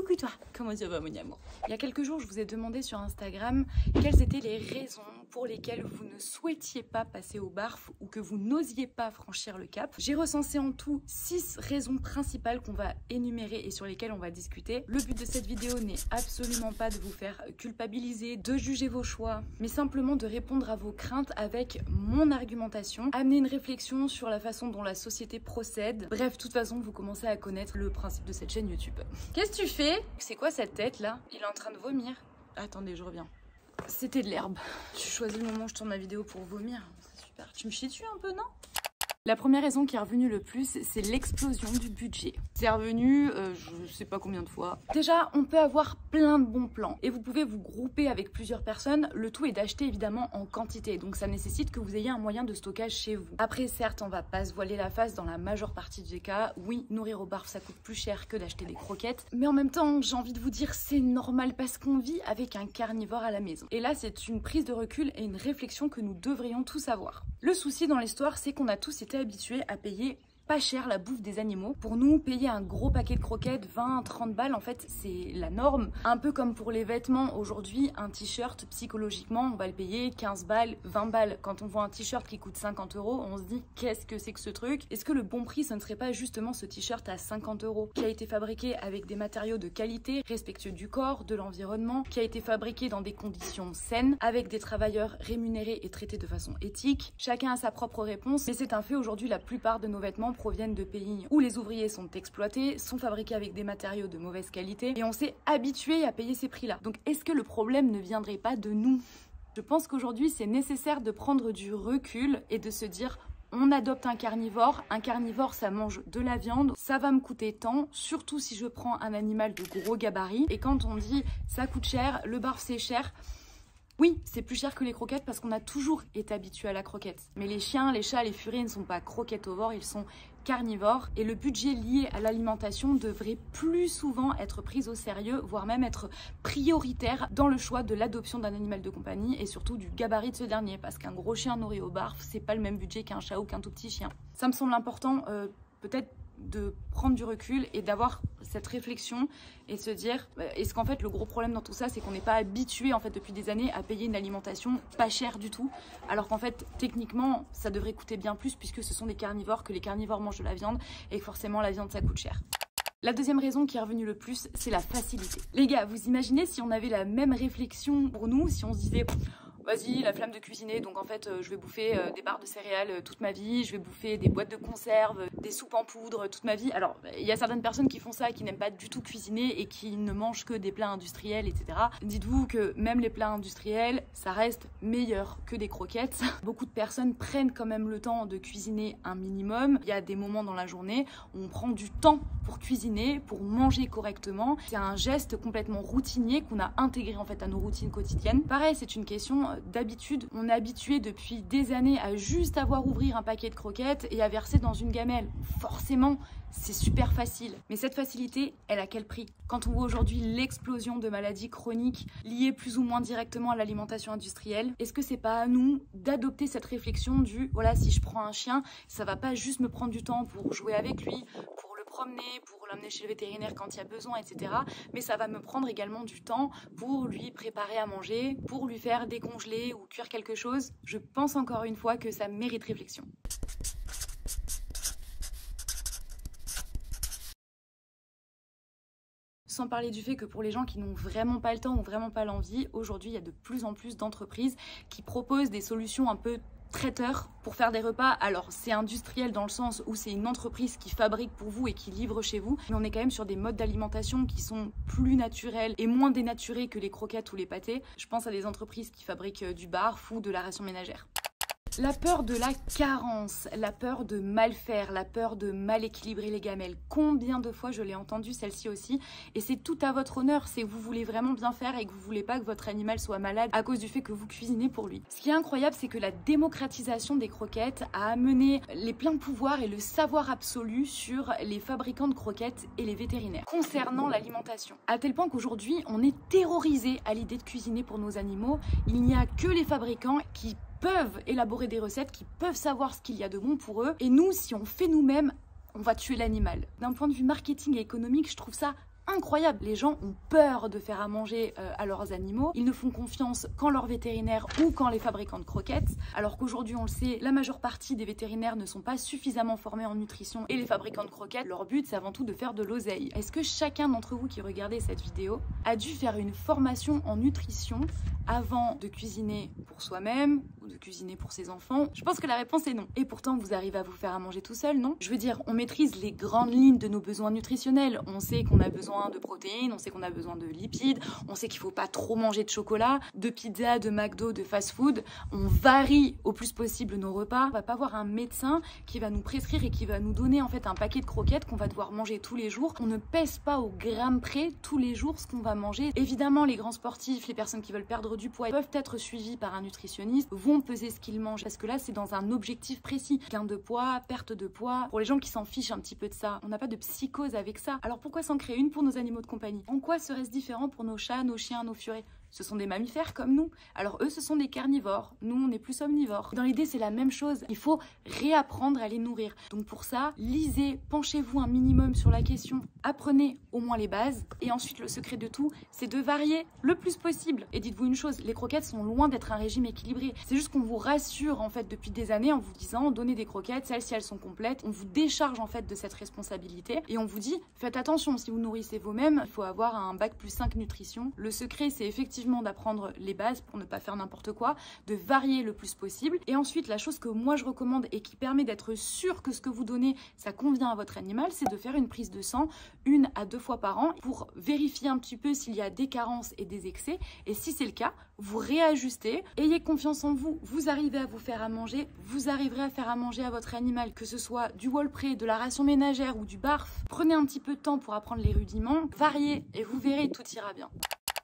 Coucou toi, comment ça va mon amour? Il y a quelques jours, je vous ai demandé sur Instagram quelles étaient les raisons pour lesquelles vous ne souhaitiez pas passer au barf ou que vous n'osiez pas franchir le cap. J'ai recensé en tout 6 raisons principales qu'on va énumérer et sur lesquelles on va discuter. Le but de cette vidéo n'est absolument pas de vous faire culpabiliser, de juger vos choix, mais simplement de répondre à vos craintes avec mon argumentation, amener une réflexion sur la façon dont la société procède. Bref, de toute façon, vous commencez à connaître le principe de cette chaîne YouTube. Qu'est-ce que tu fais? C'est quoi cette tête là? Il est en train de vomir. Attendez, je reviens. C'était de l'herbe. J'ai choisi le moment où je tourne ma vidéo pour vomir. C'est super. Tu me chies dessus un peu, non? La première raison qui est revenue le plus, c'est l'explosion du budget. C'est revenu, je sais pas combien de fois. Déjà, on peut avoir plein de bons plans et vous pouvez vous grouper avec plusieurs personnes. Le tout est d'acheter évidemment en quantité, donc ça nécessite que vous ayez un moyen de stockage chez vous. Après, certes, on va pas se voiler la face dans la majeure partie des cas. Oui, nourrir au barf, ça coûte plus cher que d'acheter des croquettes. Mais en même temps, j'ai envie de vous dire, c'est normal parce qu'on vit avec un carnivore à la maison. Et là, c'est une prise de recul et une réflexion que nous devrions tous avoir. Le souci dans l'histoire, c'est qu'on a tous été habitués à payer pas cher la bouffe des animaux. Pour nous, payer un gros paquet de croquettes, 20-30 balles, en fait, c'est la norme. Un peu comme pour les vêtements, aujourd'hui, un t-shirt, psychologiquement, on va le payer 15 balles, 20 balles. Quand on voit un t-shirt qui coûte 50 €, on se dit, qu'est-ce que c'est que ce truc? Est-ce que le bon prix, ce ne serait pas justement ce t-shirt à 50 € qui a été fabriqué avec des matériaux de qualité, respectueux du corps, de l'environnement, qui a été fabriqué dans des conditions saines, avec des travailleurs rémunérés et traités de façon éthique? Chacun a sa propre réponse, mais c'est un fait aujourd'hui, la plupart de nos vêtements proviennent de pays où les ouvriers sont exploités, sont fabriqués avec des matériaux de mauvaise qualité et on s'est habitué à payer ces prix-là. Donc est-ce que le problème ne viendrait pas de nous? Je pense qu'aujourd'hui c'est nécessaire de prendre du recul et de se dire on adopte un carnivore ça mange de la viande, ça va me coûter tant, surtout si je prends un animal de gros gabarit. Et quand on dit ça coûte cher, le barf c'est cher, oui, c'est plus cher que les croquettes parce qu'on a toujours été habitué à la croquette. Mais les chiens, les chats, les furies ne sont pas croquettovores, ils sont carnivores. Et le budget lié à l'alimentation devrait plus souvent être pris au sérieux, voire même être prioritaire dans le choix de l'adoption d'un animal de compagnie et surtout du gabarit de ce dernier. Parce qu'un gros chien nourri au barf, c'est pas le même budget qu'un chat ou qu'un tout petit chien. Ça me semble important, peut-être, de prendre du recul et d'avoir cette réflexion et se dire est-ce qu'en fait le gros problème dans tout ça c'est qu'on n'est pas habitué en fait depuis des années à payer une alimentation pas chère du tout, alors qu'en fait techniquement ça devrait coûter bien plus puisque ce sont des carnivores, que les carnivores mangent de la viande et que forcément la viande ça coûte cher. La deuxième raison qui est revenue le plus, c'est la facilité. Les gars, vous imaginez si on avait la même réflexion pour nous, si on se disait vas-y, la flamme de cuisiner, donc en fait je vais bouffer des barres de céréales toute ma vie, je vais bouffer des boîtes de conserve, des soupes en poudre toute ma vie. Alors il y a certaines personnes qui font ça, qui n'aiment pas du tout cuisiner et qui ne mangent que des plats industriels, etc. Dites-vous que même les plats industriels, ça reste meilleur que des croquettes. Beaucoup de personnes prennent quand même le temps de cuisiner un minimum. Il y a des moments dans la journée où on prend du temps pour cuisiner, pour manger correctement. C'est un geste complètement routinier qu'on a intégré en fait à nos routines quotidiennes. Pareil, c'est une question d'habitude. On est habitué depuis des années à juste avoir ouvrir un paquet de croquettes et à verser dans une gamelle. Forcément, c'est super facile. Mais cette facilité, elle a quel prix? Quand on voit aujourd'hui l'explosion de maladies chroniques liées plus ou moins directement à l'alimentation industrielle, est-ce que c'est pas à nous d'adopter cette réflexion du voilà, si je prends un chien, ça va pas juste me prendre du temps pour jouer avec lui, pour le promener, pour l'emmener chez le vétérinaire quand il y a besoin, etc. Mais ça va me prendre également du temps pour lui préparer à manger, pour lui faire décongeler ou cuire quelque chose. Je pense encore une fois que ça mérite réflexion. Sans parler du fait que pour les gens qui n'ont vraiment pas le temps ou vraiment pas l'envie, aujourd'hui il y a de plus en plus d'entreprises qui proposent des solutions un peu traiteur pour faire des repas. Alors c'est industriel dans le sens où c'est une entreprise qui fabrique pour vous et qui livre chez vous, mais on est quand même sur des modes d'alimentation qui sont plus naturels et moins dénaturés que les croquettes ou les pâtés. Je pense à des entreprises qui fabriquent du barf ou de la ration ménagère. La peur de la carence, la peur de mal faire, la peur de mal équilibrer les gamelles. Combien de fois je l'ai entendu celle-ci aussi, et c'est tout à votre honneur, c'est que vous voulez vraiment bien faire et que vous voulez pas que votre animal soit malade à cause du fait que vous cuisinez pour lui. Ce qui est incroyable, c'est que la démocratisation des croquettes a amené les pleins pouvoirs et le savoir absolu sur les fabricants de croquettes et les vétérinaires concernant l'alimentation. À tel point qu'aujourd'hui, on est terrorisé à l'idée de cuisiner pour nos animaux. Il n'y a que les fabricants qui peuvent élaborer des recettes, qui peuvent savoir ce qu'il y a de bon pour eux. Et nous, si on fait nous-mêmes, on va tuer l'animal. D'un point de vue marketing et économique, je trouve ça incroyable. Les gens ont peur de faire à manger à leurs animaux. Ils ne font confiance qu'en leur vétérinaire ou qu'en les fabricants de croquettes. Alors qu'aujourd'hui, on le sait, la majeure partie des vétérinaires ne sont pas suffisamment formés en nutrition et les fabricants de croquettes, leur but, c'est avant tout de faire de l'oseille. Est-ce que chacun d'entre vous qui regardez cette vidéo a dû faire une formation en nutrition avant de cuisiner pour soi-même ou de cuisiner pour ses enfants? Je pense que la réponse est non. Et pourtant, vous arrivez à vous faire à manger tout seul, non? Je veux dire, on maîtrise les grandes lignes de nos besoins nutritionnels. On sait qu'on a besoin de protéines, on sait qu'on a besoin de lipides, on sait qu'il faut pas trop manger de chocolat, de pizza, de McDo, de fast-food. On varie au plus possible nos repas. On va pas voir un médecin qui va nous prescrire et qui va nous donner en fait un paquet de croquettes qu'on va devoir manger tous les jours. On ne pèse pas au gramme près tous les jours ce qu'on va manger. Évidemment, les grands sportifs, les personnes qui veulent perdre du poids peuvent être suivis par un nutritionniste, vont peser ce qu'ils mangent parce que là c'est dans un objectif précis, gain de poids, perte de poids. Pour les gens qui s'en fichent un petit peu de ça, on n'a pas de psychose avec ça. Alors pourquoi s'en créer une pour nos animaux de compagnie? En quoi serait-ce différent pour nos chats, nos chiens, nos furets? Ce sont des mammifères comme nous. Alors eux, ce sont des carnivores. Nous, on est plus omnivores. Dans l'idée, c'est la même chose. Il faut réapprendre à les nourrir. Donc pour ça, lisez, penchez-vous un minimum sur la question. Apprenez au moins les bases. Et ensuite, le secret de tout, c'est de varier le plus possible. Et dites-vous une chose, les croquettes sont loin d'être un régime équilibré. C'est juste qu'on vous rassure en fait depuis des années en vous disant, donnez des croquettes, celles-ci elles sont complètes. On vous décharge en fait de cette responsabilité. Et on vous dit, faites attention, si vous nourrissez vous-même, il faut avoir un bac plus 5 nutrition. Le secret, c'est effectivement d'apprendre les bases pour ne pas faire n'importe quoi, de varier le plus possible. Et ensuite, la chose que moi je recommande et qui permet d'être sûr que ce que vous donnez, ça convient à votre animal, c'est de faire une prise de sang 1 à 2 fois par an pour vérifier un petit peu s'il y a des carences et des excès. Et si c'est le cas, vous réajustez. Ayez confiance en vous. Vous arrivez à vous faire à manger, vous arriverez à faire à manger à votre animal, que ce soit du Wellpré, de la ration ménagère ou du barf. Prenez un petit peu de temps pour apprendre les rudiments, variez et vous verrez, tout ira bien.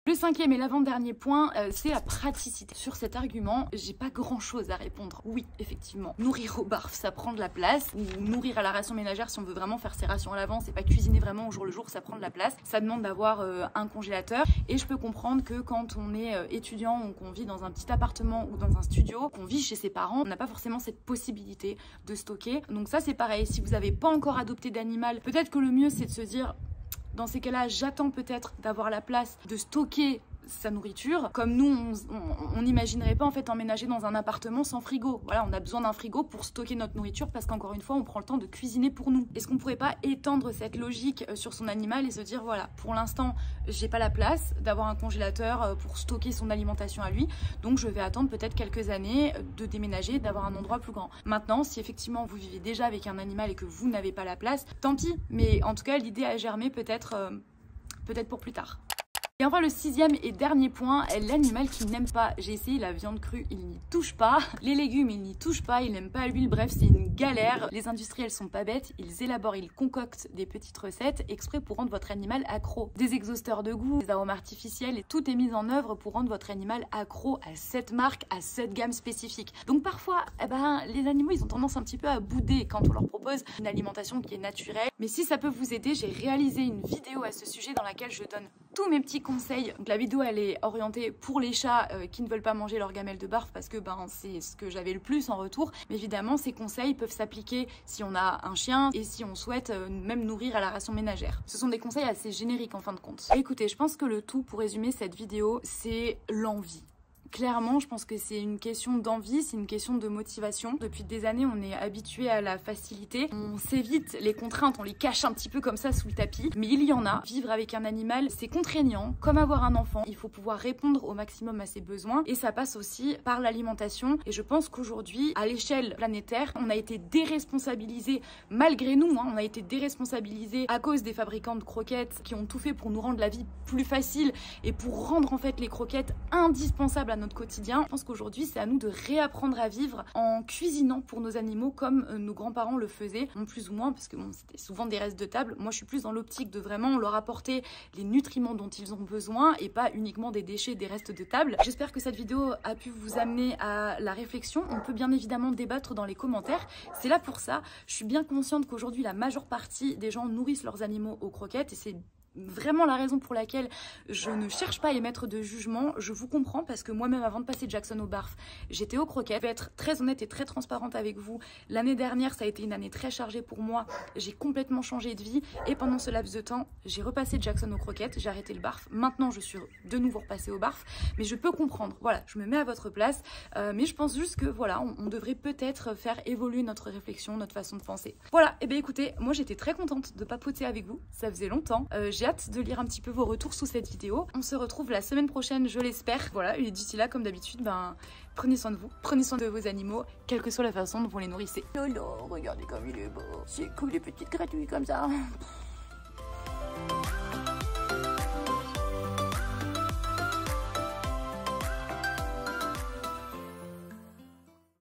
Le 5e et l'avant-dernier point, c'est la praticité. Sur cet argument, j'ai pas grand-chose à répondre. Oui, effectivement, nourrir au barf, ça prend de la place. Ou nourrir à la ration ménagère, si on veut vraiment faire ses rations à l'avance et pas cuisiner vraiment au jour le jour, ça prend de la place. Ça demande d'avoir un congélateur. Et je peux comprendre que quand on est étudiant ou qu'on vit dans un petit appartement ou dans un studio, qu'on vit chez ses parents, on n'a pas forcément cette possibilité de stocker. Donc ça, c'est pareil. Si vous n'avez pas encore adopté d'animal, peut-être que le mieux, c'est de se dire... Dans ces cas-là, j'attends peut-être d'avoir la place de stocker sa nourriture. Comme nous, on n'imaginerait pas en fait emménager dans un appartement sans frigo. Voilà, on a besoin d'un frigo pour stocker notre nourriture parce qu'encore une fois, on prend le temps de cuisiner pour nous. Est-ce qu'on pourrait pas étendre cette logique sur son animal et se dire voilà, pour l'instant, j'ai pas la place d'avoir un congélateur pour stocker son alimentation à lui, donc je vais attendre peut-être quelques années de déménager, d'avoir un endroit plus grand. Maintenant, si effectivement vous vivez déjà avec un animal et que vous n'avez pas la place, tant pis. Mais en tout cas, l'idée a germé peut-être pour plus tard. Et enfin le 6e et dernier point, l'animal qui n'aime pas. J'ai essayé la viande crue, il n'y touche pas. Les légumes, il n'y touche pas, il n'aime pas l'huile, bref c'est une galère. Les industriels sont pas bêtes, ils élaborent, ils concoctent des petites recettes exprès pour rendre votre animal accro. Des exhausteurs de goût, des arômes artificiels, et tout est mis en œuvre pour rendre votre animal accro à cette marque, à cette gamme spécifique. Donc parfois, les animaux ils ont tendance un petit peu à bouder quand on leur propose une alimentation qui est naturelle. Mais si ça peut vous aider, j'ai réalisé une vidéo à ce sujet dans laquelle je donne tous mes petits conseils. Donc la vidéo elle est orientée pour les chats qui ne veulent pas manger leur gamelle de barf parce que c'est ce que j'avais le plus en retour. Mais évidemment ces conseils peuvent s'appliquer si on a un chien et si on souhaite même nourrir à la ration ménagère. Ce sont des conseils assez génériques en fin de compte. Écoutez, je pense que le tout pour résumer cette vidéo, c'est l'envie. Clairement, je pense que c'est une question d'envie, c'est une question de motivation. Depuis des années, on est habitué à la facilité. On s'évite les contraintes, on les cache un petit peu comme ça sous le tapis. Mais il y en a. Vivre avec un animal, c'est contraignant. Comme avoir un enfant, il faut pouvoir répondre au maximum à ses besoins. Et ça passe aussi par l'alimentation. Et je pense qu'aujourd'hui, à l'échelle planétaire, on a été déresponsabilisés, malgré nous, on a été déresponsabilisés à cause des fabricants de croquettes qui ont tout fait pour nous rendre la vie plus facile et pour rendre en fait les croquettes indispensables à notre quotidien. Je pense qu'aujourd'hui c'est à nous de réapprendre à vivre en cuisinant pour nos animaux comme nos grands-parents le faisaient, plus ou moins, parce que c'était souvent des restes de table. Moi je suis plus dans l'optique de vraiment leur apporter les nutriments dont ils ont besoin et pas uniquement des déchets, des restes de table. J'espère que cette vidéo a pu vous amener à la réflexion. On peut bien évidemment débattre dans les commentaires, c'est là pour ça. Je suis bien consciente qu'aujourd'hui la majeure partie des gens nourrissent leurs animaux aux croquettes et c'est vraiment la raison pour laquelle je ne cherche pas à émettre de jugement. Je vous comprends parce que moi-même avant de passer Jackson au barf, j'étais aux croquettes. Je vais être très honnête et très transparente avec vous. L'année dernière, ça a été une année très chargée pour moi. J'ai complètement changé de vie et pendant ce laps de temps, j'ai repassé Jackson aux croquettes, j'ai arrêté le barf. Maintenant, je suis de nouveau repassée au barf, mais je peux comprendre. Voilà, je me mets à votre place, mais je pense juste que voilà, on devrait peut-être faire évoluer notre réflexion, notre façon de penser. Voilà, et bien écoutez, moi j'étais très contente de papoter avec vous, ça faisait longtemps. J'ai hâte de lire un petit peu vos retours sous cette vidéo. On se retrouve la semaine prochaine, je l'espère. Voilà, et d'ici là, comme d'habitude, ben, prenez soin de vous, prenez soin de vos animaux, quelle que soit la façon dont vous les nourrissez. Lolo, regardez comme il est beau. C'est cool les petites gratouilles comme ça.